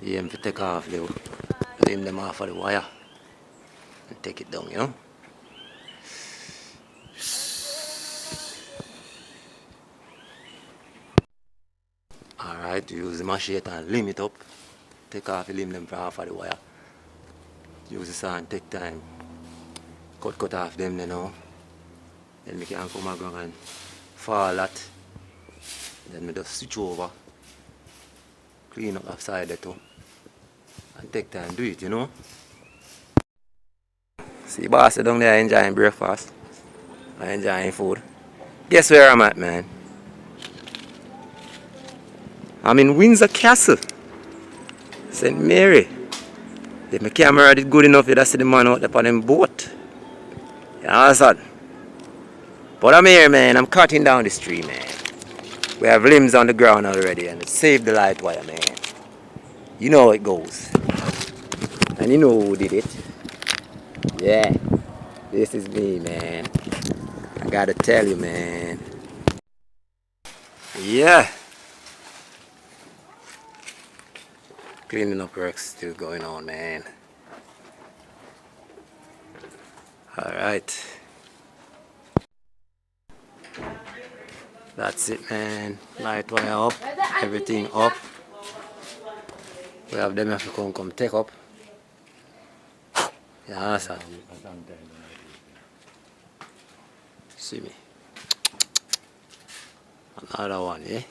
aim to take off the limb them off of the wire and take it down, you know. Alright, use the machete and limb it up. Take off the limb them from off of the wire. Use the saw and take time. Cut off them, you know. Then we can come along and fall that. Then we just switch over. Clean up upside there too. And take time do it, you know. See boss down there enjoying breakfast. I'm enjoying food. Guess where I'm at, man? I'm in Windsor Castle, St. Mary. If my camera did good enough, you'd see the man out there on them boat. You understand? But I'm here, man. I'm cutting down this tree, man. We have limbs on the ground already, and it saved the light wire, man. You know how it goes. And you know who did it. Yeah. This is me, man. I gotta tell you, man. Yeah. Cleaning up work's still going on, man. Alright. That's it, man. Light wire up. Everything up. We have them have to come take up. Yeah, sir. See me. Another one, yeah?